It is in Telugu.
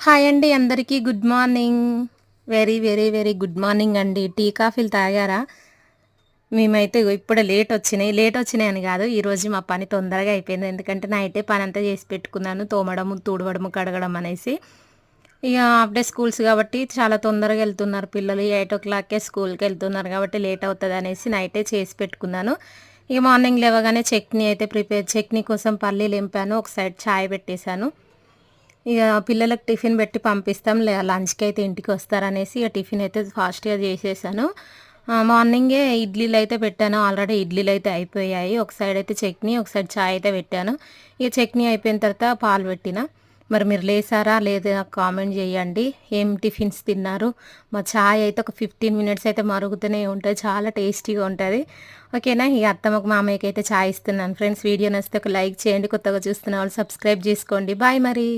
హాయ్ అండి అందరికీ good morning. Very very very good morning అండి. టీ కాఫీలు తాగారా? మేమైతే ఇప్పుడే లేట్ వచ్చినాయి అని కాదు, ఈరోజు మా పని తొందరగా అయిపోయింది. ఎందుకంటే నైటే పని అంతా చేసి పెట్టుకున్నాను, తోమడము తుడవడము కడగడం అనేసి. ఇక హాఫ్ డే స్కూల్స్ కాబట్టి చాలా తొందరగా వెళ్తున్నారు పిల్లలు, 8 o'clockకే స్కూల్కి వెళ్తున్నారు కాబట్టి లేట్ అవుతుంది అనేసి నైటే చేసి పెట్టుకున్నాను. ఇక మార్నింగ్ లేవగానే చట్నీ కోసం పల్లీలు ఎంపాను, ఒక సైడ్ చాయ్ పెట్టేశాను. ఇక పిల్లలకు టిఫిన్ పెట్టి పంపిస్తాం, లంచ్కి అయితే ఇంటికి వస్తారనేసి ఇక టిఫిన్ అయితే ఫాస్ట్గా చేసేసాను. మార్నింగే ఇడ్లీలు అయితే పెట్టాను, ఆల్రెడీ ఇడ్లీలు అయితే అయిపోయాయి. ఒక సైడ్ అయితే చట్నీ, ఒక సైడ్ చాయ్ అయితే పెట్టాను. ఇక చట్నీ అయిపోయిన తర్వాత పాలు పెట్టిన. మరి మీరు లేసారా లేదా నాకు కామెంట్ చేయండి, ఏం టిఫిన్స్ తిన్నారు. మా చాయ్ అయితే ఒక 15 మినిట్స్ అయితే మరుగుతూనే ఉంటుంది, చాలా టేస్టీగా ఉంటుంది. ఓకేనా, ఈ అత్తమ్మకు మామయ్యకి అయితే చాయ్ ఇస్తున్నాను. ఫ్రెండ్స్, వీడియో నచ్చితే ఒక లైక్ చేయండి, కొత్తగా చూస్తున్న వాళ్ళు సబ్స్క్రైబ్ చేసుకోండి. బాయ్ మరి.